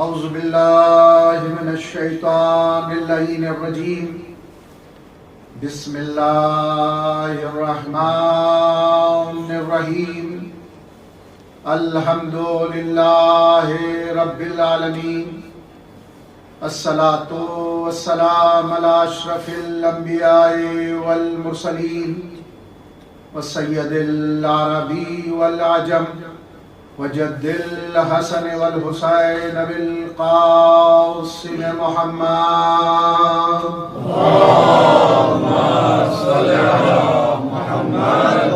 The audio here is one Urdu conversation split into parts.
اعوذ باللہ من الشیطان اللعین الرجیم بسم اللہ الرحمن الرحیم الحمد للہ رب العالمین الصلاة والسلام علی اشرف الانبیاء والمرسلین وسید العربی والعجم وجد الحسن والحسین بالقاسم محمد اللهم صل على محمد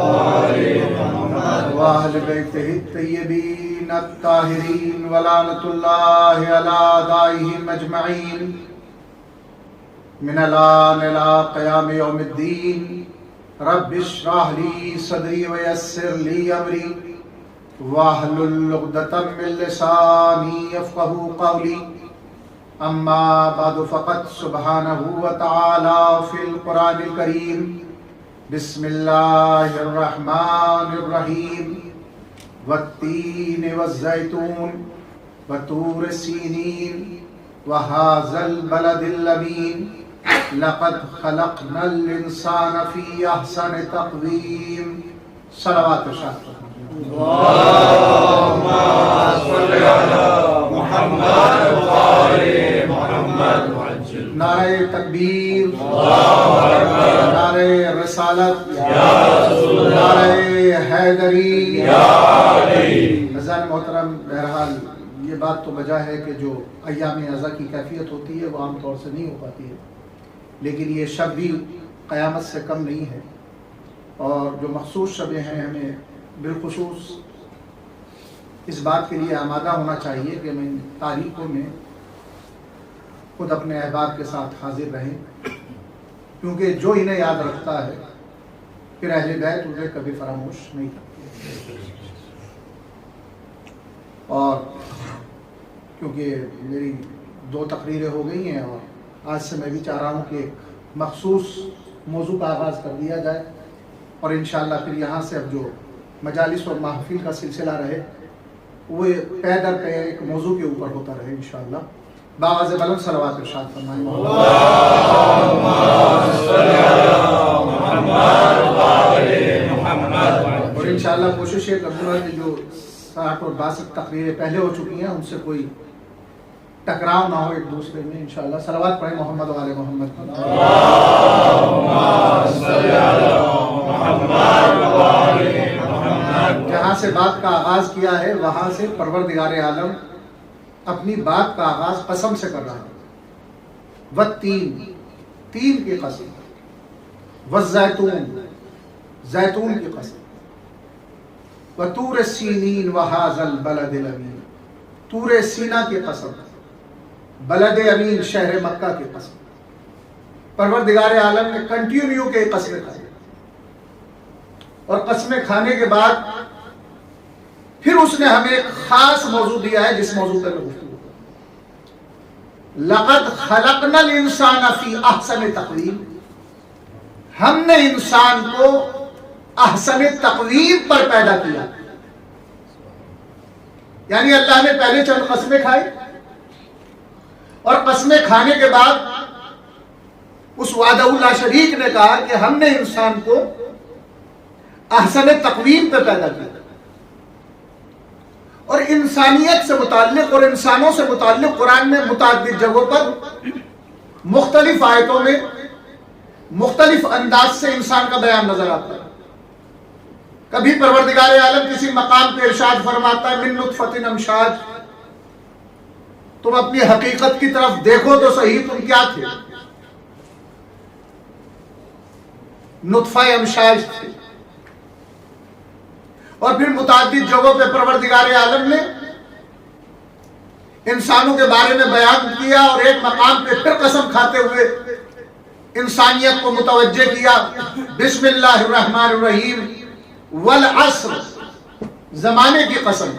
وآل بیتہ الطیبین الطاہرین ولعنۃ اللہ علی اعدائہم اجمعین من الآن الی قیام یوم الدین رب اشرح لی صدری ویسر لی امری واحلل عقدۃ من لسانی یفقہوا قولی اما بعد فقد سبحانہ وتعالی فی القرآن الکریم بسم اللہ الرحمن الرحیم والتین والزیتون وطور سینین وہذا البلد الامین لقد خلقنا الانسان فی احسن تقویم صلوات و شاہ اللهم صل على محمد وآل محمد نعرہ تکبیر نعرہ رسالت نعرہ حیدری نظام محترم، بہرحال یہ بات تو وجہ ہے کہ جو ایام اعضاء کی کیفیت ہوتی ہے وہ عام طور سے نہیں ہو پاتی ہے، لیکن یہ شب بھی قیامت سے کم نہیں ہے، اور جو مخصوص شبیں ہیں ہمیں بالخصوص اس بات کے لیے آمادہ ہونا چاہیے کہ ہم ان تاریخوں میں خود اپنے احباب کے ساتھ حاضر رہیں، کیونکہ جو انہیں یاد رکھتا ہے پھر اہل بیت انہیں کبھی فراموش نہیں کرتے۔ اور کیونکہ میری 2 تقریریں ہو گئی ہیں اور آج سے میں بھی چاہ رہا ہوں کہ ایک مخصوص موضوع کا آغاز کر دیا جائے، اور انشاءاللہ پھر یہاں سے اب جو مجالس اور محفل کا سلسلہ رہے وہ پے در پہ ایک موضوع کے اوپر ہوتا رہے انشاءاللہ۔ باواز بلند صلوات ارشاد فرمائیں۔ اللهم صل علی محمد وآل محمد۔ اور انشاءاللہ کوشش یہ کروں گا کہ جو 60 اور 62 تقریریں پہلے ہو چکی ہیں ان سے کوئی ٹکراؤ نہ ہو ایک دوسرے میں انشاءاللہ۔ صلوات پڑھیں محمد وآل محمد۔ اللهم صل علی محمد وآل محمد۔ جہاں سے بات کا آغاز کیا ہے وہاں سے پروردگار عالم اپنی بات کا آغاز قسم سے کر رہا ہے۔ والتین، تین کی قسم، والزیتون، زیتون کی قسم، وطور سینین وہذا البلد الامین، طور سینا کی قسم، بلد امین شہر مکہ کی قسم۔ پروردگار عالم نے کنٹینیو کے قسمیں کھائی، اور قسمیں کھانے کے بعد پھر اس نے ہمیں ایک خاص موضوع دیا ہے جس موضوع پر گفتگو۔ لقد خلقنا الانسان فی احسن تقویم، ہم نے انسان کو احسن تقویم پر پیدا کیا، یعنی اللہ نے پہلے چند قسمیں کھائی اور قسمیں کھانے کے بعد اس وعدہ اللہ شریک نے کہا کہ ہم نے انسان کو احسن تقویم پہ پیدا کیا، اور انسانیت سے متعلق اور انسانوں سے متعلق قرآن میں متعدد جگہوں پر مختلف آیتوں میں مختلف انداز سے انسان کا بیان نظر آتا ہے۔ کبھی پروردگار عالم کسی مقام پہ ارشاد فرماتا ہے من نطفۃ امشاج، تم اپنی حقیقت کی طرف دیکھو تو صحیح تم کیا تھے، نطفہ امشاج تھے۔ اور پھر متعدد جگہوں پہ پروردگار عالم نے انسانوں کے بارے میں بیان کیا، اور ایک مقام پہ پھر قسم کھاتے ہوئے انسانیت کو متوجہ کیا۔ بسم اللہ الرحمن الرحیم، والعصر، زمانے کی قسم،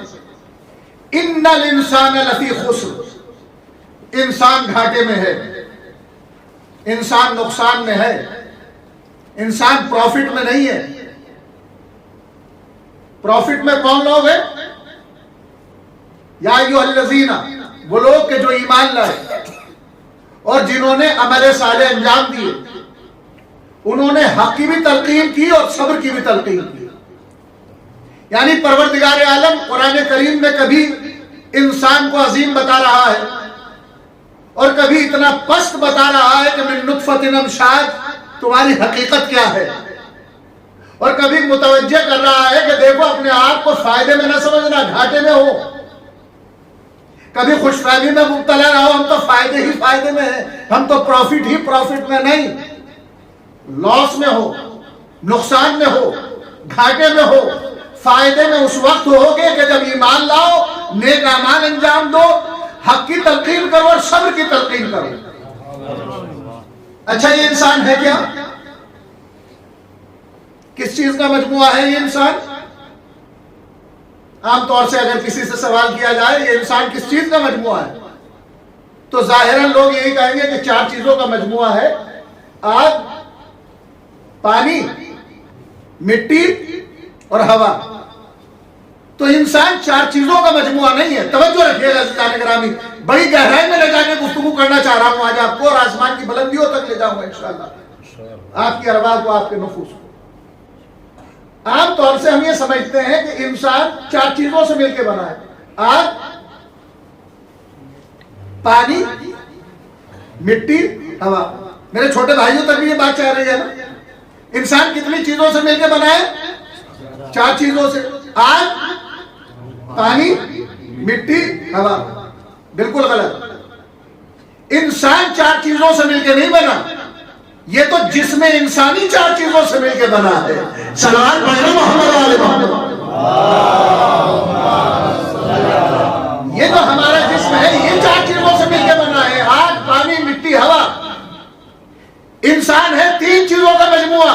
ان الانسان لفی خسر، انسان گھاٹے میں ہے، انسان نقصان میں ہے، انسان پروفٹ میں نہیں ہے۔ پروفٹ میں کون لوگ ہیں؟ یا ایھا الذین، وہ لوگ کہ جو ایمان لائے اور جنہوں نے عمل صالح انجام دیے، انہوں نے حق کی بھی تلقین کی اور صبر کی بھی تلقین کی. یعنی پروردگار عالم قرآن کریم میں کبھی انسان کو عظیم بتا رہا ہے اور کبھی اتنا پست بتا رہا ہے کہ من نطفۃ امشاج، تمہاری حقیقت کیا ہے، اور کبھی متوجہ کر رہا ہے کہ دیکھو اپنے آپ کو فائدے میں نہ سمجھنا، گھاٹے میں ہو. کبھی خوش فہمی میں مبتلا نہ ہو، ہم تو فائدے ہی فائدے میں ہیں، ہم تو پروفٹ ہی پروفٹ میں نہیں. لاس میں ہو، نقصان میں ہو، گھاٹے میں ہو، فائدے میں اس وقت ہوگے کہ جب ایمان لاؤ، نیک اعمال انجام دو، حق کی تلقین کرو اور صبر کی تلقین کرو. اچھا یہ انسان ہے کیا؟ کس چیز کا مجموعہ ہے یہ انسان؟ عام طور سے اگر کسی سے سوال کیا جائے یہ انسان کس چیز کا مجموعہ ہے تو ظاہراً لوگ یہی کہیں گے کہ 4 چیزوں کا مجموعہ ہے: آگ، پانی، مٹی اور ہوا. تو انسان 4 چیزوں کا مجموعہ نہیں ہے. توجہ رکھیے گا عزیزان گرامی، بڑی گہرائی میں لے جا کے گفتگو کرنا چاہ رہا ہوں آج آپ کو، اور آسمان کی بلندیوں تک لے جاؤں گا انشاءاللہ آپ کی ارواح کو، آپ کے نفوس کو. عام طور سے ہم یہ سمجھتے ہیں کہ انسان 4 چیزوں سے مل کے بنا ہے: آگ، پانی، مٹی، ہوا. میرے چھوٹے بھائیوں تک بھی یہ بات چاہ رہی ہے نا. انسان کتنی چیزوں سے مل کے بنا ہے؟ 4 چیزوں سے: آگ، پانی، مٹی، ہوا. بالکل غلط. انسان 4 چیزوں سے مل کے نہیں بنا، یہ تو جسم انسانی 4 چیزوں سے مل کے بنا ہے. صلوات پڑھیں محمد علی محمد. یہ جو ہمارا جسم ہے یہ 4 چیزوں سے مل کے بنا ہے: آگ، پانی، مٹی، ہوا. انسان ہے 3 چیزوں کا مجموعہ.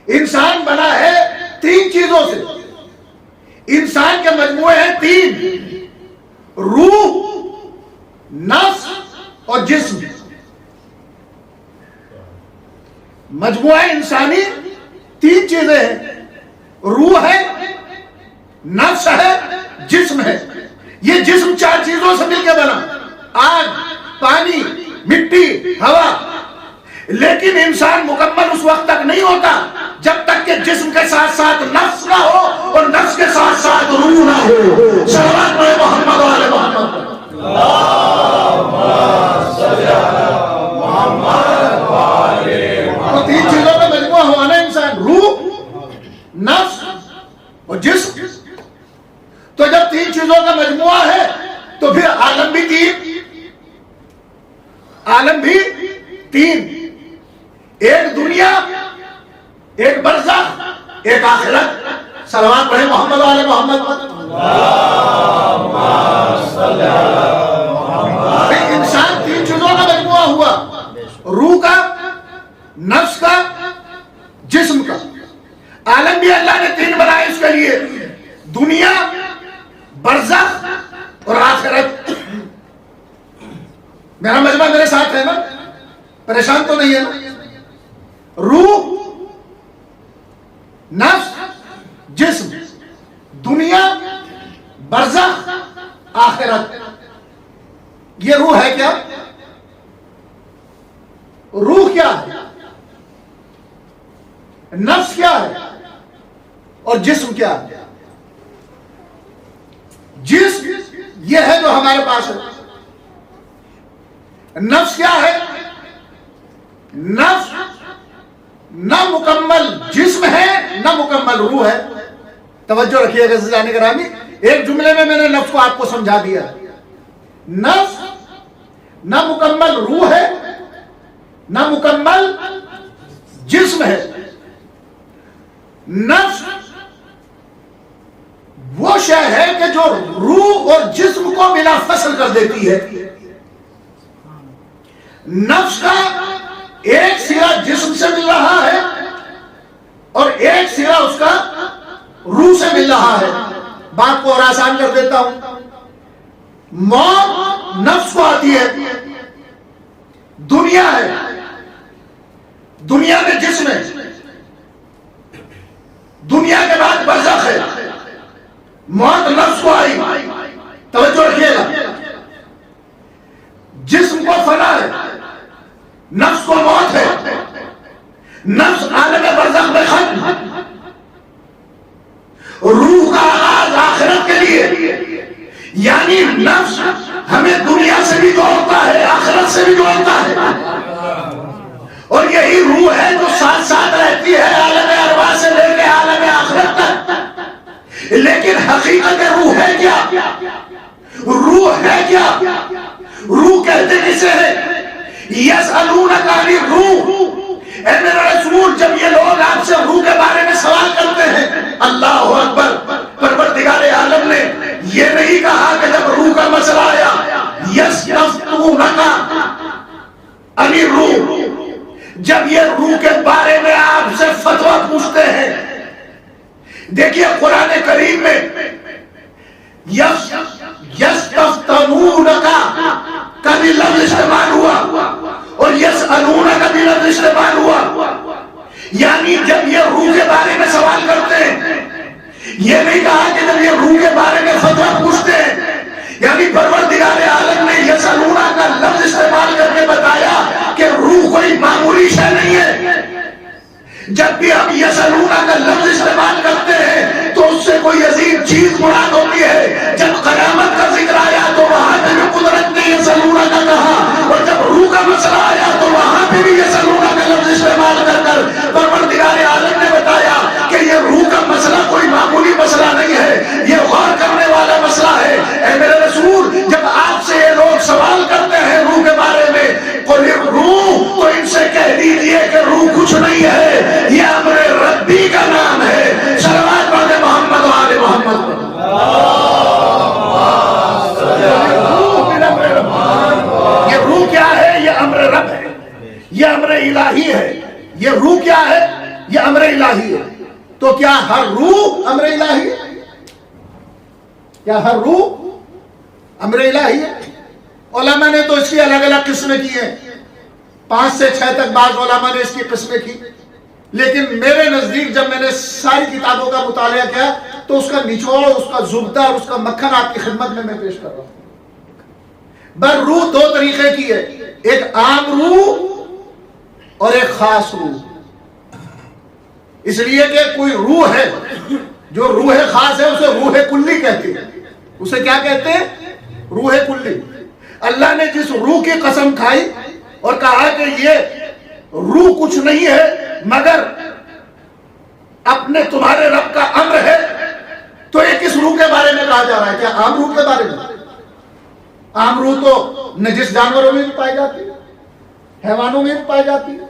انسان بنا ہے 3 چیزوں سے. انسان کے مجموعے ہیں 3: روح، نفس اور جسم. مجموعہ انسانی 3 چیزیں ہیں: روح ہے، نفس ہے، جسم ہے. یہ جسم 4 چیزوں سے مل کے بنا: آگ، پانی، مٹی، ہوا. لیکن انسان مکمل اس وقت تک نہیں ہوتا جب تک کہ جسم کے ساتھ ساتھ نفس نہ ہو اور نفس کے ساتھ ساتھ روح نہ ہو. صلوات پڑھیں محمد علی محمد. تو 3 چیزوں کا مجموعہ ہوا نا انسان: روح، نفس اور جسم. تو جب 3 چیزوں کا مجموعہ ہے تو پھر عالم بھی 3: ایک دنیا، ایک برزخ، ایک آخرت. صلوات پڑھیں محمد علی محمد. انسان 3 چیزوں کا مجموعہ ہوا: روح کا، نفس کا، جسم کا. عالم بھی اللہ نے 3 بنائے اس کے لیے: دنیا، برزخ اور آخرت. میرا مجمع میرے ساتھ ہے نا؟ پریشان تو نہیں ہے نا؟ روح، نفس، جسم، دنیا، برزخ، آخرت. یہ روح ہے کیا؟ روح کیا ہے؟ نفس کیا ہے؟ اور جسم کیا ہے؟ جسم یہ ہے جو ہمارے پاس ہے. نفس کیا ہے؟ نفس نہ مکمل جسم ہے نہ مکمل روح ہے. توجہ رکھیے گا عزیزان گرامی، ایک جملے میں نے نفس کو آپ کو سمجھا دیا. نفس نہ مکمل روح ہے نہ مکمل جسم ہے. نفس وہ شے ہے کہ جو روح اور جسم کو بلا فصل کر دیتی ہے. نفس کا ایک سرا جسم سے مل رہا ہے اور ایک سرا اس کا روح سے مل رہا ہے. بات کو اور آسان کر دیتا ہوں. موت نفس کو آتی ہے. دنیا ہے، دنیا میں جسم ہے. دنیا کے بعد برزخ ہے. موت نفس کو آئی، توجہ رکھیے گا، جسم کو فنا ہے، نفس کو موت ہے، نفس عالم برزخ میں ختم، روح کا آغاز آخرت کے لیے، یعنی نفس ہمیں دنیا سے بھی جوڑتا ہے، آخرت سے بھی جوڑتا ہے، اور یہی روح ہے جو ساتھ ساتھ رہتی ہے عالم ارواح سے لے کے عالم آخرت تک۔ لیکن حقیقت روح ہے کیا؟ روح ہے کیا؟ روح کہتے کسے ہے؟ یسألونک عن الروح، اے میرا رسول جب یہ لوگ آپ سے روح کے بارے میں سوال کرتے ہیں، اللہ اکبر، پروردگار عالم نے یہ نہیں کہا کہ جب روح کا مسئلہ آیا یستفتونک عن الروح، جب یہ روح کے بارے میں آپ سے فتویٰ پوچھتے ہیں۔ دیکھیے قرآن کریم میں یستفتونک کا بھی لفظ استعمال ہوا اور یسألونک کا بھی لفظ استعمال ہوا، یعنی جب یہ روح کے بارے میں سوال کرتے ہیں، یہ نہیں کہا کہ جب یہ روح کے بارے میں فتویٰ پوچھتے ہیں، یعنی پروردگار عالم نے یسألونک کا لفظ استعمال کر کے بتایا کہ روح کوئی معمولی شے نہیں ہے۔ جب بھی ہم یسألونک کا لفظ استعمال کرتے ہیں تو اس سے کوئی عظیم چیز مراد ہوتی ہے۔ جب قیامت کا ذکر آیا تو وہاں پہ بھی قدرت نے یسألونک کا کہا، اور جب روح کا مسئلہ آیا تو وہاں پہ بھی یسألونک کا لفظ استعمال کر کر پروردگار عالم نے بتایا کہ یہ روح کا مسئلہ کوئی معمولی مسئلہ نہیں ہے، یہ غور کرنے والا مسئلہ ہے۔ اے میرے رسول جب آپ سے یہ لوگ سوال کرتے ہیں روح کے بارے میں، قل الروح، تو ان سے کہہ دیجئے کہ روح کچھ نہیں ہے، یہ امر ربی کا نام ہے۔ صلوات پڑھیں محمد و آل محمد۔ یہ روح کیا ہے؟ یہ امر رب ہے، یہ امر الہی ہے۔ یہ روح کیا ہے؟ یہ امر الہی ہے۔ تو کیا ہر روح امر الہی ہے؟ کیا ہر روح امر الہی ہے؟ علماء نے تو اس کی الگ الگ قسمیں کی ہیں، 5 سے 6 تک بعض علماء نے اس کی قسمیں کی، لیکن میرے نزدیک جب میں نے ساری کتابوں کا مطالعہ کیا تو اس کا نچوڑ، اس کا زبدہ اور اس کا مکھن آپ کی خدمت میں پیش کر رہا ہوں۔ بر روح 2 طریقے کی ہے، ایک عام روح اور ایک خاص روح۔ اس لیے کہ کوئی روح ہے جو روح خاص ہے اسے روح کلی کہتے ہیں۔ اسے کیا کہتے ہیں؟ روح کلی۔ اللہ نے جس روح کی قسم کھائی اور کہا کہ یہ روح کچھ نہیں ہے مگر اپنے تمہارے رب کا امر ہے، تو یہ کس روح کے بارے میں کہا جا رہا ہے؟ کیا عام روح کے بارے میں؟ عام روح تو نجس جانوروں میں بھی پائی جاتی ہے، حیوانوں میں بھی پائی جاتی ہے،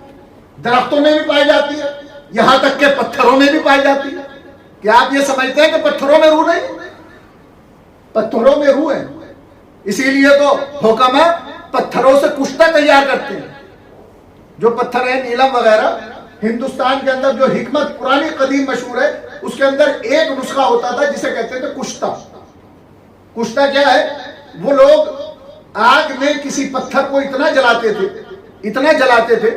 درختوں میں بھی پائی جاتی ہے، یہاں تک کہ پتھروں میں بھی پائی جاتی ہے۔ کیا آپ یہ سمجھتے ہیں کہ پتھروں میں روح نہیں؟ پتھروں میں روح ہے، اسی لیے تو حکماء پتھروں سے کشتہ تیار کرتے ہیں۔ جو پتھر ہے نیلم وغیرہ، ہندوستان کے اندر جو حکمت پرانی قدیم مشہور ہے، اس کے اندر ایک نسخہ ہوتا تھا جسے کہتے تھے کشتہ۔ کشتہ کیا ہے؟ وہ لوگ آگ میں کسی پتھر کو اتنا جلاتے تھے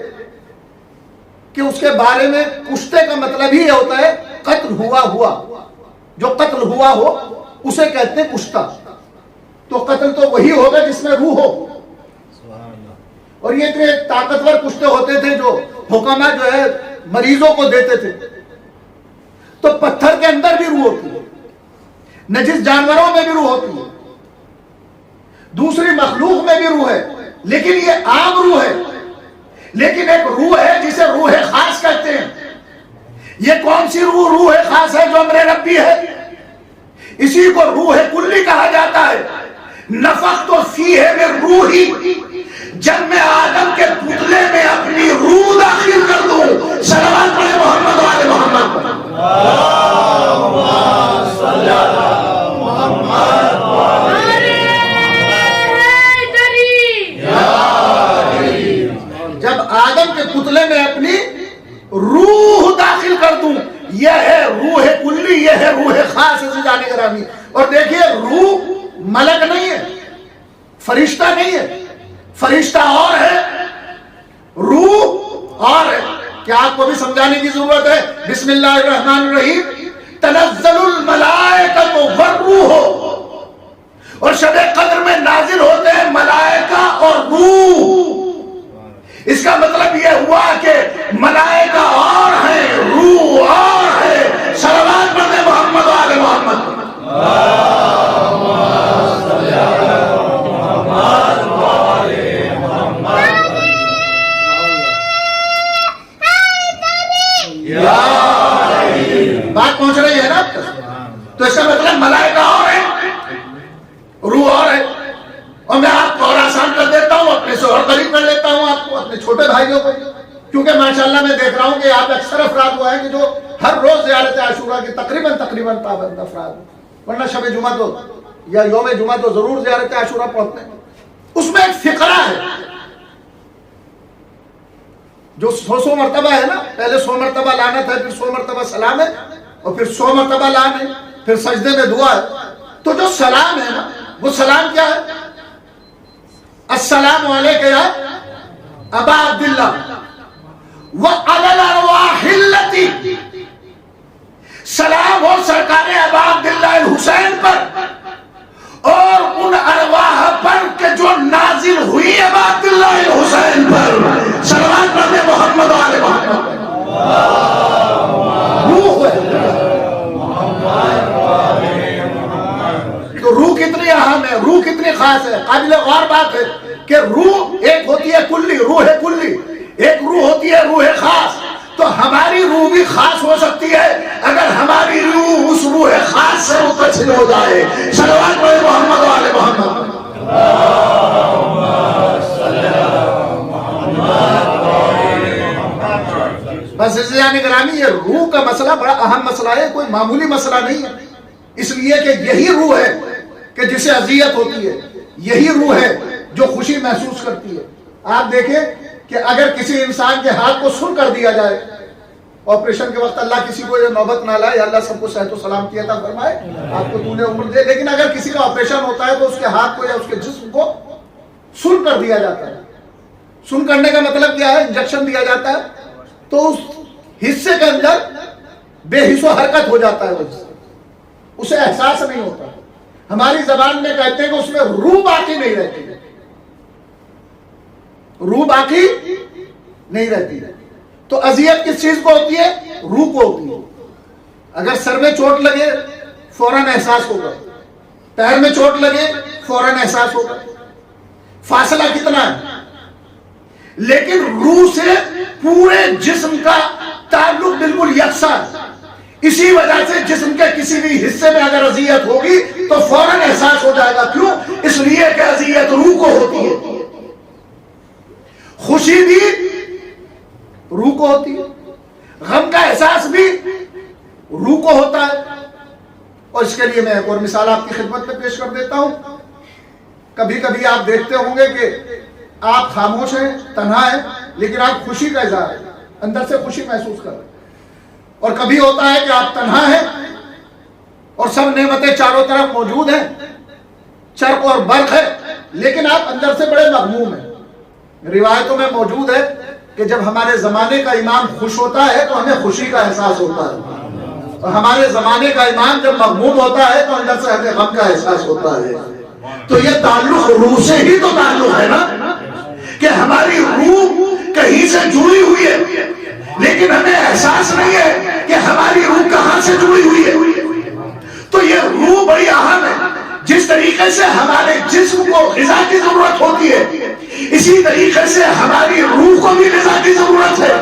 کہ اس کے بارے میں کشتے کا مطلب ہی ہوتا ہے قتل ہوا، جو قتل ہوا ہو اسے کہتے ہیں کشتہ۔ تو قتل تو وہی ہوگا جس میں روح ہو، اور یہ اتنے طاقتور کشتے ہوتے تھے جو حکماء جو ہے مریضوں کو دیتے تھے۔ تو پتھر کے اندر بھی روح ہوتی ہے، نجس جانوروں میں بھی روح ہوتی ہے، دوسری مخلوق میں بھی روح ہے، لیکن یہ عام روح ہے۔ لیکن ایک روح ہے جسے روح خاص کہتے ہیں۔ یہ کون سی روح خاص ہے؟ جو امر ربی ہے، اسی کو روح کلی کہا جاتا ہے۔ نفخت فیہ من روحی، جب میں آدم کے پتلے میں اپنی روح داخل کر دوں۔ صلوات پڑھیں محمد و آل محمد۔ جب آدم کے پتلے میں اپنی روح داخل کر دوں، یہ ہے روح کلی، یہ ہے روح خاص جانے گرامی۔ اور دیکھیے روح ملک نہیں ہے، فرشتہ نہیں ہے، فرشتہ اور ہے، روح اور ہے۔ کیا آپ کو بھی سمجھانے کی ضرورت ہے؟ بسم اللہ الرحمن الرحیم، تنزل الملائکۃ والروح اور شب قدر میں نازل ہوتے ہیں ملائکہ اور روح. اس کا مطلب یہ ہوا کہ ملائکہ اور ہیں، روح اور ہے. صلوات پڑھیں محمد و آل محمد. بات پہنچ رہی ہے نا آپ تک؟ تو اس کا مطلب ملائکہ اور ہے، روح اور ہے. اور میں آپ کو اور آسان کر دیتا ہوں، اپنے سے اور قریب کر لیتا ہوں آپ کو، اپنے چھوٹے بھائیوں کو، کیونکہ ماشاءاللہ میں دیکھ رہا ہوں کہ آپ اکثر افراد وہ ہیں کہ جو ہر روز زیارت عاشورہ کی تقریباً پابند افراد، ورنہ شب جمعہ تو یا یوم جمعہ تو ضرور زیارت عاشورہ پہنچتے ہیں. اس میں ایک فقرہ ہے جو 100 مرتبہ ہے نا، پہلے 100 مرتبہ لعنت ہے، پھر 100 مرتبہ سلام ہے، اور پھر 100 مرتبہ لعن ہے، پھر سجدے میں دعا ہے. تو جو سلام ہے نا، وہ سلام کیا ہے؟ السلام علیکم یا ابا عبداللہ وعلی الارواح التی، سلام ہو سرکار ابا عبداللہ الحسین پر اور ان ارواح پر کہ جو نازل ہوئی ابا عبداللہ الحسین پر. صلوات پڑھیں محمد و آل محمد. روح ہے. تو روح کتنی اہم ہے، روح کتنی خاص ہے. قابل غور بات ہے کہ روح ایک ہوتی ہے کلی، روح کلی، ایک روح ہوتی ہے روح خاص. تو ہماری روح بھی خاص ہو سکتی ہے اگر ہماری روح اس روح خاص سے متصل ہو جائے. صلوات پڑھیں محمد و آل محمد. بس عزیزان گرامی، یہ روح کا مسئلہ بڑا اہم مسئلہ ہے، کوئی معمولی مسئلہ نہیں ہے. اس لیے کہ یہی روح ہے کہ جسے اذیت ہوتی ہے، یہی روح ہے جو خوشی محسوس کرتی ہے. آپ دیکھیں کہ اگر کسی انسان کے ہاتھ کو سن کر دیا جائے آپریشن کے وقت، اللہ کسی کو یہ نوبت نہ لائے، اللہ سب کو صحت و سلامتی عطا فرمائے، آپ کو تو نے عمر دے، لیکن اگر کسی کا آپریشن ہوتا ہے تو اس کے ہاتھ کو یا اس کے جسم کو سن کر دیا جاتا ہے. سن کرنے کا مطلب کیا ہے؟ انجیکشن دیا جاتا ہے تو اس حصے کے اندر بے حس و حرکت ہو جاتا ہے، اسے احساس نہیں ہوتا. ہماری زبان میں کہتے ہیں کہ اس میں روح باقی نہیں رہتی، روح باقی نہیں رہتی. تو اذیت کس چیز کو ہوتی ہے؟ روح کو ہوتی ہے. اگر سر میں چوٹ لگے فوراً احساس ہوگا، پیر میں چوٹ لگے فوراً احساس ہوگا. فاصلہ کتنا ہے، لیکن روح سے پورے جسم کا تعلق بالکل یکساں ہے. اسی وجہ سے جسم کے کسی بھی حصے میں اگر اذیت ہوگی تو فوراً احساس ہو جائے گا. کیوں؟ اس لیے کہ اذیت روح کو ہوتی ہے. خوشی بھی روح کو ہوتی ہے، غم کا احساس بھی روح کو ہوتا ہے. اور اس کے لیے میں ایک اور مثال آپ کی خدمت میں پیش کر دیتا ہوں. کبھی کبھی آپ دیکھتے ہوں گے کہ آپ خاموش ہیں، تنہا ہیں، لیکن آپ خوشی کا اظہار ہے، اندر سے خوشی محسوس کر رہے ہیں. اور کبھی ہوتا ہے کہ آپ تنہا ہیں اور سب نعمتیں چاروں طرف موجود ہیں، چرق اور برق ہے، لیکن آپ اندر سے بڑے مغموم ہیں. روایتوں میں موجود ہے کہ جب ہمارے زمانے کا امام خوش ہوتا ہے تو ہمیں خوشی کا احساس ہوتا ہے، اور ہمارے زمانے کا امام جب مغموم ہوتا ہے تو اندر سے ہمیں غم کا احساس ہوتا ہے. تو یہ تعلق روح سے ہی تو تعلق ہے نا، کہ ہماری روح کہیں سے جڑی ہوئی ہے لیکن ہمیں احساس نہیں ہے کہ ہماری روح کہاں سے جڑی ہوئی ہے. تو یہ روح بڑی اہم ہے. جس طریقے سے ہمارے جسم کو غذا کی ضرورت ہوتی ہے، اسی طریقے سے ہماری روح کو بھی غذا کی ضرورت ہے.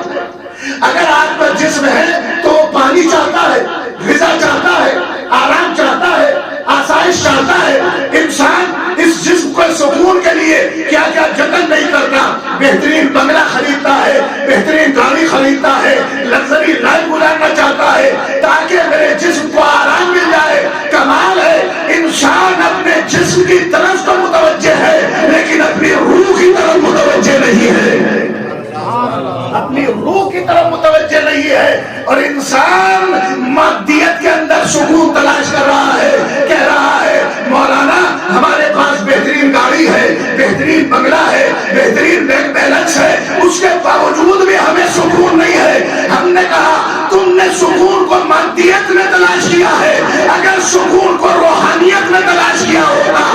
اگر آپ کا جسم ہے تو وہ پانی چاہتا ہے، غذا چاہتا ہے، آرام چاہتا ہے، آسائش چاہتا ہے. انسان اس جسم کو سکون کے لیے کیا کیا جتن نہیں کرتا. بہترین بنگلہ خریدتا ہے، بہترین گاڑی خریدتا ہے، لگژری لائف گزارنا چاہتا ہے تاکہ میرے جسم کو آرام مل جائے. کمال ہے انسان اپنے جسم کی طرف تو متوجہ ہے لیکن اپنی روح کی طرف متوجہ نہیں ہے، اپنی روح کی طرف متوجہ نہیں ہے. اور انسان مادیت کے اندر سکون تلاش کر رہا ہے، کہہ رہا ہے مولانا ہمارے پاس بہترین گاڑی ہے، بہترین بنگلہ ہے، بہترین بینک بیلنس ہے، اس کے باوجود بھی ہمیں سکون نہیں ہے. ہم نے کہا تم نے سکون کو مادیت میں تلاش کیا ہے، اگر سکون کو روحانیت میں تلاش کیا ہوگا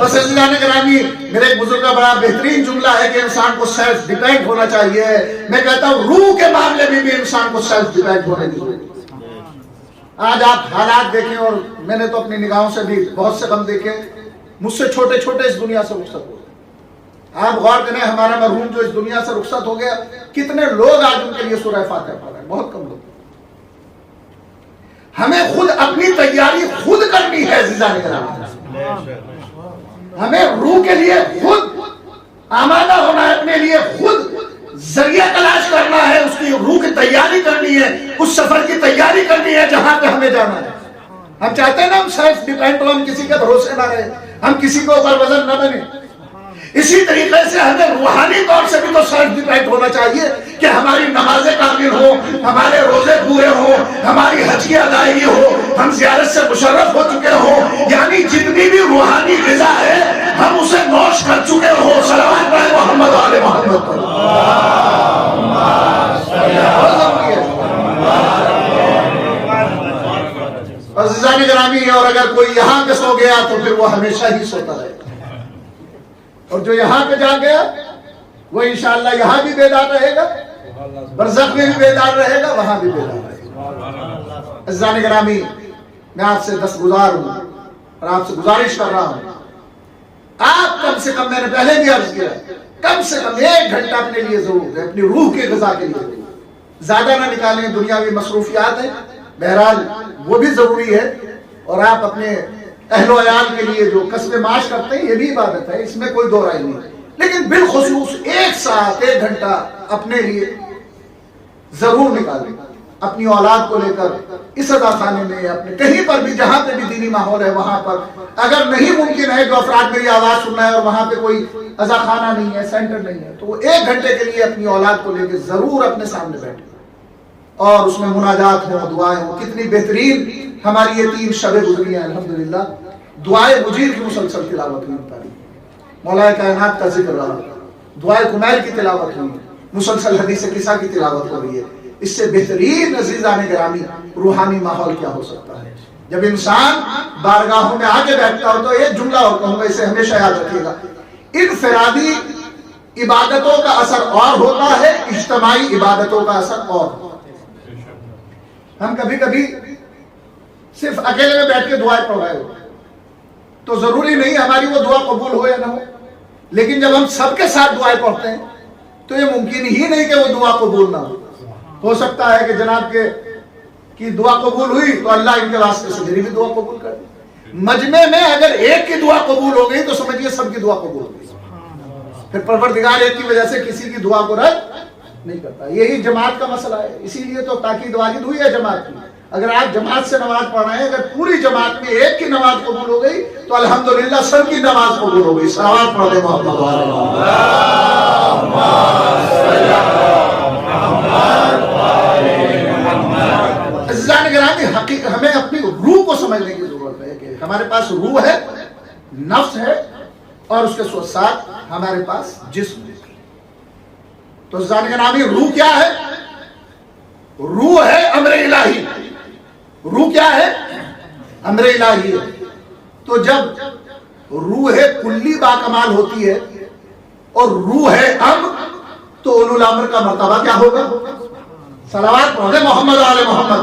بس عزیزان گرامی، میرے ایک بزرگ کا بڑا بہترین جملہ ہے کہ انسان کو سیلف ڈیپینڈ ہونا چاہیے. میں کہتا ہوں روح کے معاملے میں بھی انسان کو سیلف ڈیپینڈ ہونے کی ضرورت ہے. آج آپ حالات دیکھیں، اور میں نے تو اپنی نگاہوں سے بھی بہت سے غم دیکھے، مجھ سے چھوٹے چھوٹے اس دنیا سے رخصت ہو گئے. آپ غور کریں، ہمارا مرحوم جو اس دنیا سے رخصت ہو گیا، کتنے لوگ آج ان کے لیے سورہ فاتحہ پڑھ رہے ہیں؟ بہت کم لوگ. ہمیں خود اپنی تیاری خود کرنی ہے عزیزان گرامی. ہمیں روح کے لیے خود آمادہ ہونا ہے، اپنے لیے خود ذریعہ تلاش کرنا ہے، اس کی روح کی تیاری کرنی ہے، اس سفر کی تیاری کرنی ہے جہاں پہ ہمیں جانا ہے. ہم چاہتے ہیں نا ہم سیلف ڈیپینڈ ہو، ہم کسی کے بھروسے نہ رہے، ہم کسی کو اوپر وزن نہ بنے. اسی طریقے سے ہمیں روحانی طور سے بھی تو سیلف ڈیپینڈ ہونا چاہیے کہ ہماری نمازیں کامل ہو، ہمارے روزے پورے ہوں، ہماری حج کی ادائیگی ہو، ہم زیارت سے مشرف ہو چکے ہوں، یعنی جتنی بھی روحانی غذا ہے ہم اسے نوش کر چکے ہوں. صلوات پڑھیں محمد و آل محمد پر. عزیزان گرامی، اور اگر کوئی یہاں پہ سو گیا تو پھر وہ ہمیشہ ہی سوتا رہے گا، اور جو یہاں پہ جا گیا وہ انشاءاللہ یہاں بھی بیدار رہے گا، برزخ میں بھی بیدار رہے گا، وہاں بھی بیدار رہے گا. عزیزان گرامی، میں آپ سے دستگزار ہوں اور آپ سے گزارش کر رہا ہوں، آپ کم سے کم، میں نے پہلے بھی عرض کیا، کم سے کم 1 گھنٹہ اپنے لیے ضرور ہے، اپنی روح کے غذا کے لیے. زیادہ نہ نکالیں، دنیاوی مصروفیات ہیں، بہرحال وہ بھی ضروری ہے، اور آپ اپنے اہل و عیال کے لیے جو کسب معاش کرتے ہیں یہ بھی عبادت ہے، اس میں کوئی دو رائے نہیں. لیکن بالخصوص 1 ساعت 1 گھنٹہ اپنے لیے ضرور نکالیں، اپنی اولاد کو لے کر اس اذا خانے میں، اپنے کہیں پر بھی جہاں پہ بھی دینی ماحول ہے وہاں پر. اگر نہیں ممکن ہے جو افراد میری آواز سننا ہے اور وہاں پہ کوئی اذا خانہ نہیں ہے، سینٹر نہیں ہے، تو وہ 1 گھنٹے کے لیے اپنی اولاد کو لے کے ضرور اپنے سامنے بیٹھے اور اس میں مناجات ہوں، دعائیں ہوں. کتنی بہترین ہماری یہ 3 شبیں گزری ہیں الحمدللہ. دعائے مجیر کی مسلسل تلاوت ہوئی، مولا کائنات کا ذکر رہا، دعائے کمیل کی تلاوت ہوئی، مسلسل حدیث قصہ کی تلاوت ہو رہی ہے. اس سے بہترین عزیزان گرامی روحانی ماحول کیا ہو سکتا ہے؟ جب انسان بارگاہوں میں آگے بیٹھتا ہو تو ایک جملہ اور کہوں گا، اسے ہمیشہ یاد رکھیے گا، انفرادی عبادتوں کا اثر اور ہوتا ہے، اجتماعی عبادتوں کا اثر اور. ہم کبھی کبھی صرف اکیلے میں بیٹھ کے دعائیں پڑھ رہے ہو تو ضروری نہیں ہماری وہ دعا قبول ہو یا نہ ہو، لیکن جب ہم سب کے ساتھ دعائیں پڑھتے ہیں تو یہ ممکن ہی نہیں کہ وہ دعا قبول نہ ہو. ہو سکتا ہے کہ جناب کی دعا قبول ہوئی تو اللہ ان کے واسطے سے میری بھی دعا قبول کر دے. مجمع میں اگر ایک کی دعا قبول ہو گئی تو سمجھیے سب کی دعا قبول ہو گئی. پھر پروردگار ایک کی وجہ سے کسی کی دعا کو رد نہیں کرتا. یہی جماعت کا مسئلہ ہے، اسی لیے تو تاکید واجب ہوئی ہے جماعت کی. اگر آپ جماعت سے نماز پڑھ رہے ہیں، اگر پوری جماعت میں ایک کی نماز قبول ہو گئی تو الحمدللہ سب کی نماز قبول ہو گئی. صلوات پڑھ دیں محمد عزیزان گرامی. حقیقت ہمیں اپنی روح کو سمجھنے کی ضرورت ہے کہ ہمارے پاس روح ہے، نفس ہے، اور اس کے ساتھ ہمارے پاس جسم ہے. تو عزیزان گرامی، روح کیا ہے؟ روح ہے امر الہی. روح کیا ہے؟ امر الہی ہے. تو جب روح کلی باکمال ہوتی ہے اور روح ہے امر، تو اولو الامر کا مرتبہ کیا ہوگا؟ صلوات پڑھیں محمد آل محمد.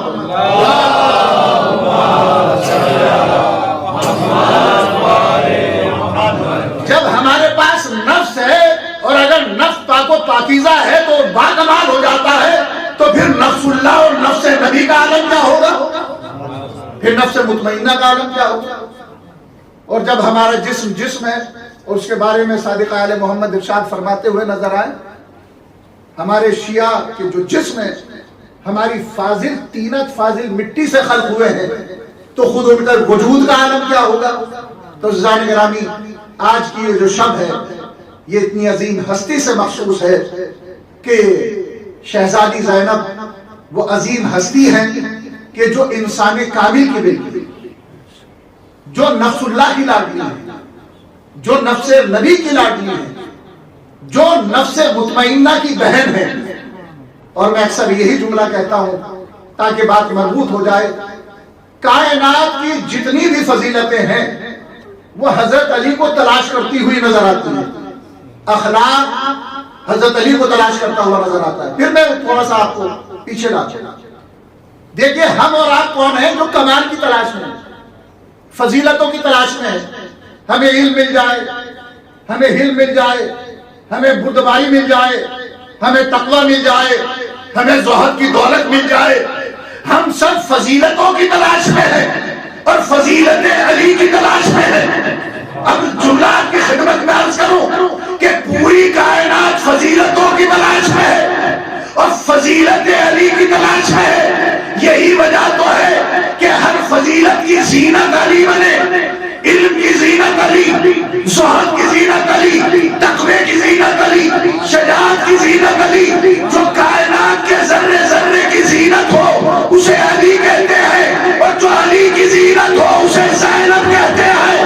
جب ہمارے پاس نفس ہے اور اگر نفس پاک و پاکیزہ ہے تو باکمال ہو جاتا ہے، تو پھر نفس اللہ اور نفس نبی کا عالم کیا ہوگا؟ پھر نفس مطمئنہ کا عالم کیا ہوگا؟ اور جب ہمارا جسم ہے، اور اس کے بارے میں صادق آل محمد ارشاد فرماتے ہوئے نظر آئے، ہمارے شیعہ کے جو جسم ہے ہماری فاضل طینت، فاضل مٹی سے خلق ہوئے ہیں، تو خود ان کا وجود کا عالم کیا ہوگا؟ تو عزیزان گرامی، آج کی یہ جو شب ہے یہ اتنی عظیم ہستی سے مخصوص ہے کہ شہزادی زینب وہ عظیم ہستی ہیں کہ جو انسان کامل کی بیٹی، جو نفس اللہ کی لاڈلی ہے، جو نفس نبی کی لاڈلی ہے، جو نفس مطمئنہ کی بہن ہے. اور میں اکثر یہی جملہ کہتا ہوں تاکہ بات مربوط ہو جائے، کائنات کی جتنی بھی فضیلتیں ہیں وہ حضرت علی کو تلاش کرتی ہوئی نظر آتی ہے، اخلاق حضرت علی کو تلاش کرتا ہوا نظر آتا ہے۔ پھر میں تھوڑا سا آپ کو پیچھے لاتا ہوں۔ دیکھیے ہم اور آپ کون ہیں جو کمال کی تلاش میں ہیں، فضیلتوں کی تلاش میں ہیں۔ ہمیں علم مل جائے، ہمیں حلم مل جائے، ہمیں بردباری مل جائے، ہمیں تقوی مل جائے، ہمیں زہد کی دولت مل جائے، ہم سب فضیلتوں کی تلاش میں ہیں اور فضیلت علی کی تلاش میں ہیں۔ اب جملہ آپ کی خدمت میں عرض کروں کہ پوری کائنات فضیلتوں کی تلاش میں ہے اور فضیلت علی کی تلاش میں ہے۔ یہی وجہ تو ہے کہ ہر فضیلت کی زینت علی بنے، علم کی زینت علی، زہد کی زینت علی، تقوی کی زینت علی، شجاعت کی زینت علی۔ جو کائنات کے ذرے ذرے کی زینت ہو اسے علی کہتے ہیں، اور جو علی کی زینت ہو اسے زینب کہتے ہیں۔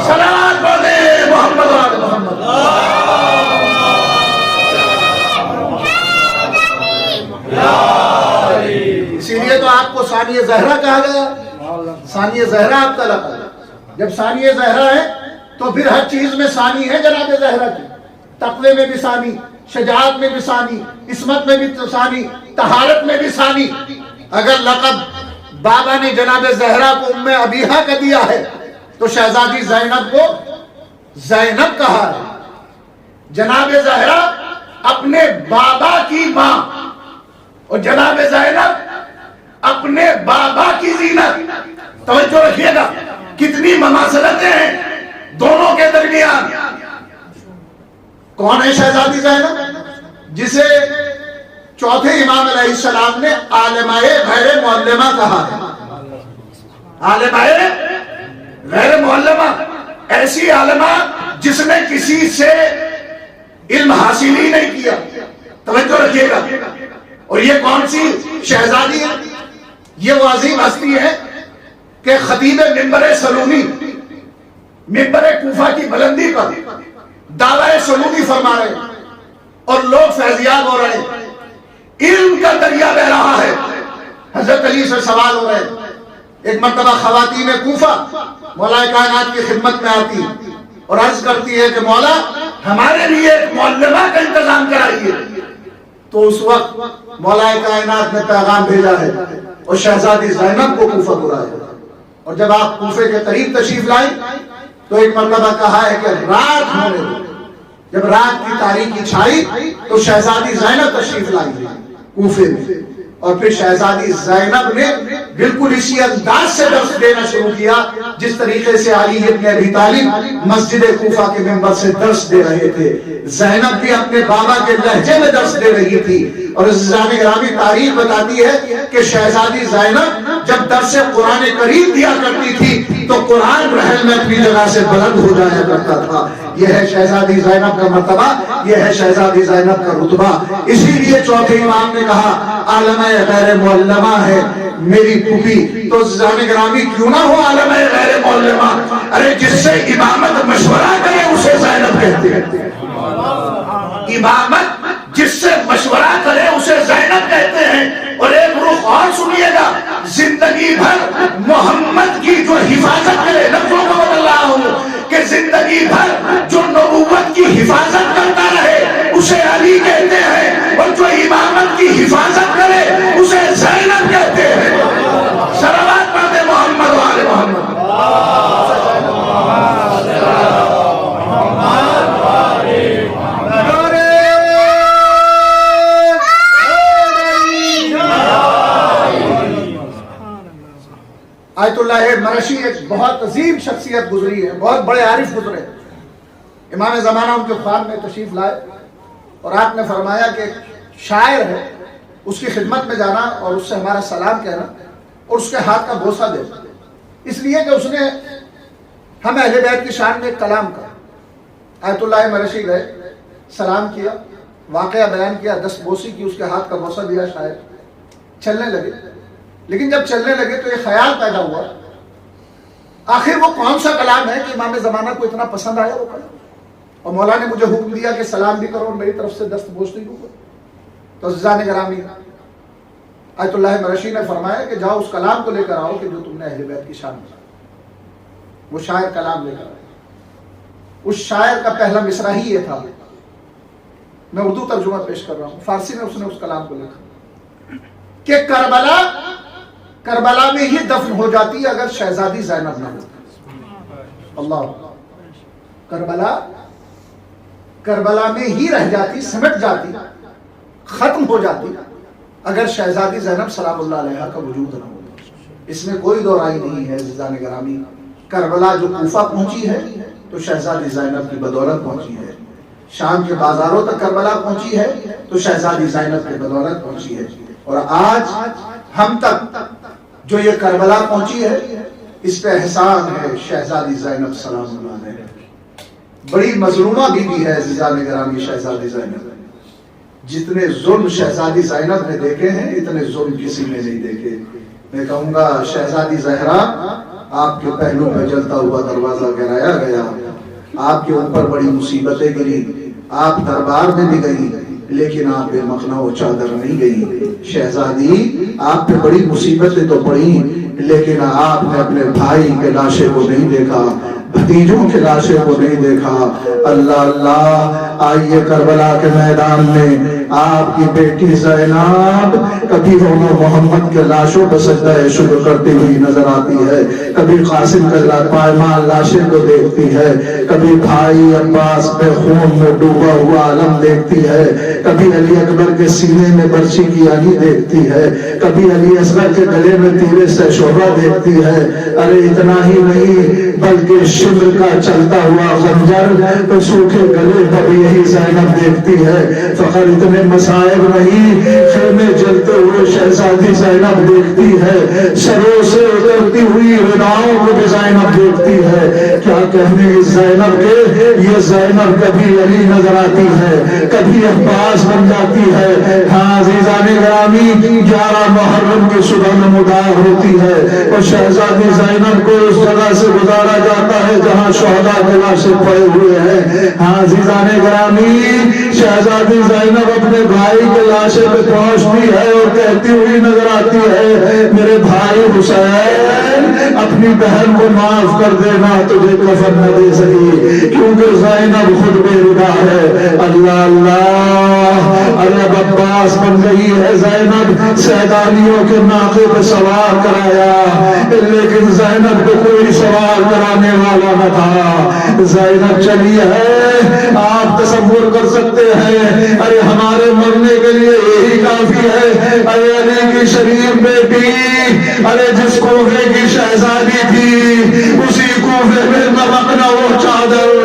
صلوات پڑھے محمد و آل محمد۔ اسی لیے تو آپ کو ثانیہ زہرا کہا گیا، ثانیہ زہرا آپ کا لقب ہے۔ جب ثانیہ زہرا ہے تو پھر ہر چیز میں ثانی ہے جناب زہرا کی، تقوی میں بھی ثانی، شجاعت میں بھی ثانی، عصمت میں بھی ثانی، طہارت میں بھی ثانی۔ اگر لقب بابا نے جناب زہرا کو ام ابیہا کا دیا ہے تو شہزادی زینب کو زینب کہا ہے۔ جناب زہرا اپنے بابا کی ماں اور جناب زینب اپنے بابا کی زینت۔ توجہ رکھیے گا کتنی مماثلتیں ہیں دونوں کے درمیان۔ کون ہے شہزادی زینب؟ جسے چوتھے امام علیہ السلام نے عالمہ غیر معلمہ کہا ہے۔ عالمہ غیر معلمہ، ایسی عالمہ جس نے کسی سے علم حاصل ہی نہیں کیا۔ توجہ رکھیے گا۔ اور یہ کون سی شہزادی ہے؟ یہ وہ عظیم ہستی ہے کہ خطیب منبر سلومی، منبر کوفہ کی بلندی پر دعوی سلومی فرما رہے ہیں اور لوگ فیضیاب ہو رہے ہیں، علم کا دریا بہ رہا ہے۔ حضرت علی سے سوال ہو رہے ہیں۔ ایک مرتبہ خواتین کوفہ مولا کائنات کی خدمت میں آتی اور عرض کرتی ہے کہ مولا ہمارے لیے ایک معلمہ کا انتظام کرائیے۔ تو اس وقت مولا کائنات نے پیغام بھیجا ہے اور شہزادی زینب کو کوفہ بلایا۔ اور جب آپ کوفے کے قریب تشریف لائیں تو ایک مرتبہ کہا ہے کہ رات ہونے دو۔ جب رات کی تاریکی چھائی تو شہزادی زینب تشریف لائی کوفے میں، اور پھر شہزادی زینب نے بالکل اسی انداز سے درس دینا شروع کیا جس طریقے سے علی ابن ابی طالب مسجد کوفہ کے منبر سے درس دے رہے تھے۔ زینب بھی اپنے بابا کے لہجے میں درس دے رہی تھی۔ اور عزیزان گرامی تاریخ بتاتی ہے کہ شہزادی زینب جب درس قرآن کریم دیا کرتی تھی تو قرآن رحل میں اپنی جگہ سے بلند ہو جایا کرتا تھا۔ یہ ہے شہزادی زینب کا مرتبہ، یہ ہے شہزادی زینب کا رتبہ۔ اسی لیے چوتھے امام نے کہا عالمہ غیر معلمہ ہے میری پھوپھی۔ تو عزیزان گرامی کیوں نہ ہو عالمہ غیر معلمہ؟ ارے جس سے امامت مشورہ کرے اسے زینب کہتے ہیں۔ امامت جس سے مشورہ کرے اسے زینب کہتے ہیں۔ اور ایک رخ اور سنیے گا، زندگی بھر محمد کی جو حفاظت کرے، لفظوں کو بدل رہا ہوں کہ زندگی بھر جو نبوت کی حفاظت کرتا رہے اسے علی کہتے ہیں، اور جو امامت کی حفاظت کرے اسے زینب کہتے ہیں۔ صلوات پڑھتے محمد و آل محمد۔ آیت اللہ مرشی ایک بہت عظیم شخصیت گزری ہے، بہت بڑے عارف گزرے۔ امام زمانہ ان کے خواب میں تشریف لائے اور آپ نے فرمایا کہ ایک شاعر ہے اس کی خدمت میں جانا اور اس سے ہمارا سلام کہنا اور اس کے ہاتھ کا بوسہ دینا، اس لیے کہ اس نے ہم اہل بیت کی شان میں ایک کلام کہا۔ آیت اللہ مرشی گئے، سلام کیا، واقعہ بیان کیا، دست بوسی کی، اس کے ہاتھ کا بوسہ دیا، شاعر چلنے لگے۔ لیکن جب چلنے لگے تو یہ خیال پیدا ہوا آخر وہ کون سا کلام ہے کہ امام زمانہ کو اتنا پسند آیا وہ کلام، اور مولا نے مجھے حکم دیا کہ سلام بھی کرو اور میری طرف سے دست بوس نہیں ہوگا۔ تو عزیزان گرامی آیت اللہ مرشی نے فرمایا کہ جاؤ اس کلام کو لے کر آؤ کہ جو تم نے اہل بیت کی شان میں۔ وہ شاعر کلام لے کر آئے. اس شاعر کا پہلا مصرع ہی یہ تھا. میں اردو ترجمہ پیش کر رہا ہوں, فارسی میں اس نے اس کلام کو لکھا کہ کربلا میں ہی دفن ہو جاتی اگر شہزادی زینب نہ ہوتی. اللہ, کربلا میں ہی رہ جاتی, سمٹ جاتی, ختم ہو جاتی اگر شہزادی زینب سلام اللہ علیہا کا وجود نہ ہوتا. اس میں کوئی دو رائے نہیں ہے عزیزان گرامی. کربلا جو کوفہ پہنچی ہے تو شہزادی زینب کی بدولت پہنچی ہے. شام کے بازاروں تک کربلا پہنچی ہے تو شہزادی زینب کی بدولت پہنچی ہے. اور آج ہم تک جو یہ کربلا پہنچی ہے اس پہ احسان ہے شہزادی زینب سلام اللہ علیہا. بڑی مظلومہ بیوی ہے عزیزان گرامی شہزادی زینب. جتنے ظلم شہزادی زینب نے دیکھے ہیں اتنے ظلم کسی نے نہیں دیکھے. میں کہوں گا شہزادی زہرا, آپ کے پہلو پہ جلتا ہوا دروازہ گرایا گیا, آپ کے اوپر بڑی مصیبتیں گری, آپ دربار میں بھی گئی لیکن آپ بے مخنا و چادر نہیں گئی. شہزادی آپ پہ بڑی مصیبتیں تو پڑی لیکن آپ نے اپنے بھائی کے لاشے کو نہیں دیکھا, بھتیجوں کے لاشے کو نہیں دیکھا. اللہ اللہ, آئیے کربلا کے میدان میں آپ کی بیٹی زینب کبھی محمد کے لاشوں پر سجدہ شکر کرتی ہوئی نظر آتی ہے, کبھی قاسم کا پائمال لاشیں کو دیکھتی ہے, کبھی بھائی عباس پہ خون میں ڈوبا ہوا علم دیکھتی ہے, کبھی علی اکبر کے سینے میں برچی کی علی دیکھتی ہے, کبھی علی اصغر کے گلے میں تیرے سے شعبہ دیکھتی ہے. ارے اتنا ہی نہیں بلکہ شمر کا چلتا ہوا خنجر تو سوکھے گلے پر یہی زینب دیکھتی ہے. فخر اتنے مصائب نہیں, خیمے جلتے ہوئے شہزادی زینب دیکھتی ہے, سروں سے اترتی ہوئی رداؤں کو بھی زینب دیکھتی ہے. کیا کہنے اس زینب کے, یہ زینب کبھی علی نظر آتی ہے, کبھی عباس بن جاتی ہے. ہاں عزیزان گرامی, 11 محرم کی صبح نمودار ہوتی ہے اور شہزادی زینب کو اس جگہ سے گزارا جاتا ہے جہاں شہداء کے لاشیں پڑے ہوئے ہیں. ہاں عزیزان گرامی, شہزادی زینب اپنے بھائی کے لاشے پہ پہنچتی ہے اور کہتی ہوئی نظر آتی ہے, میرے بھائی حسین اپنی بہن کو معاف کر دینا, تجھے کفن نہ دے سکی کیونکہ زینب خود بے ردا ہے. اللہ اللہ, ارے اب عباس بن گئی ہے زینب, سیدانیوں کے ناقے پہ سوار کرایا لیکن زینب کو کوئی سوار کرانے والا نہ تھا. زینب چلی ہے, آپ تصور کر سکتے ہیں, ارے ہمارے مرنے کے لیے یہی کافی ہے. ارے علی کی شریف بیٹی, ارے جس کوفے کی شہزادی تھی اسی کوفے میں نمک نہ وہ چادر.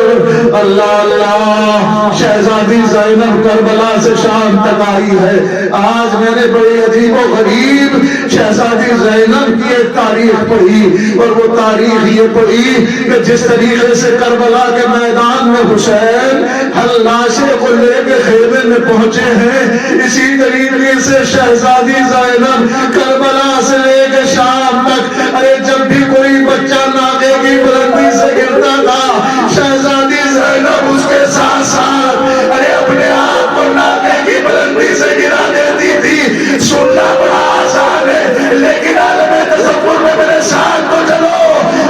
اللہ اللہ, شہزادی زینب کربلا سے شام تک آئی ہے. آج میں نے بڑی عجیب و غریب شہزادی زینب کی ایک تاریخ پڑھی اور وہ تاریخ یہ پڑھی کہ جس طریقے سے کربلا کے میدان میں حسین ہر لاشے کو لے کے خیمے میں پہنچے ہیں, اسی طریقے سے شہزادی زینب کربلا سے لے کے شام تک, ارے جب بھی کوئی بچہ ناقے کی بلندی سے گرتا تھا شہزادی زینب اس کے ساتھ ساتھ ارے اپنے آپ کو ناقے کی بلندی سے گرا دیتی تھی. سننا بڑا آسان ہے لیکن عالم تصور میں میرے ساتھ تو چلو.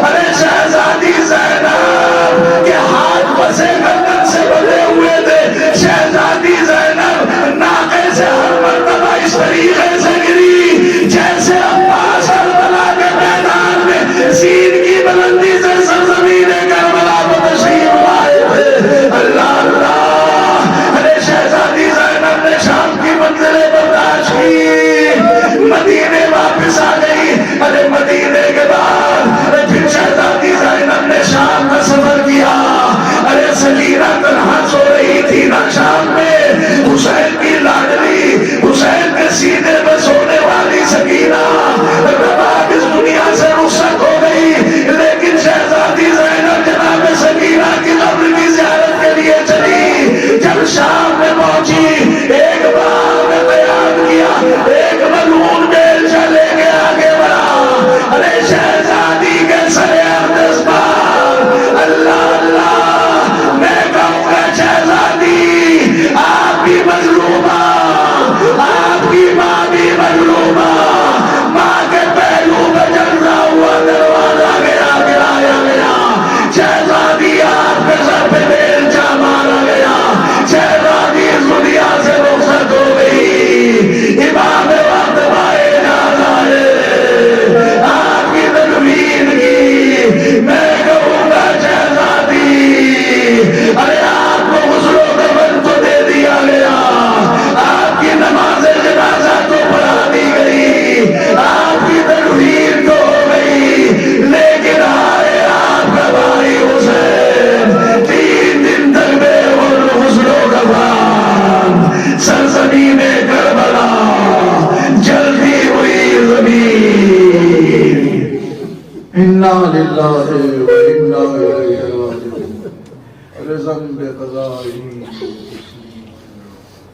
ارے شہزادی زینب کے ہاتھ بسے گردن سے بندھے ہوئے تھے, شہزادی زینب ناقے سے ہر مرتبہ اس طریقے سے گری جیسے عباس کربلا کے میدان میں سین کی بلندی سے سرزمین کربلا پر تشریف لائے تھے. اللہ اللہ, ارے شہزادی زینب نے شام کی منزلیں برداشت کی, مدینے واپس آ گئی. ارے مدینے کے بعد پھر شہزادی زینب نے شام کا سفر کیا. ارے سکینہ تنہا سو رہی تھی نا شام میں, حسین کی لاڈلی, حسین کے سینے میں سونے والی سکینہ رباب اس دنیا سے رخصت ہو گئی, لیکن شہزادی زینب جناب سکینہ کی قبر کی زیارت کے لیے چلی. جب شام میں پہنچی ایک بار میں بیان کیا, ایک ملعون بیلچہ لے کے آگے بڑھا. ارے شہزادی کے سرے اقدس بار, اللہ اللہ, میں کہوں گا شہزادی انا للہ و انا الیہ راجعون رضا بقضائہ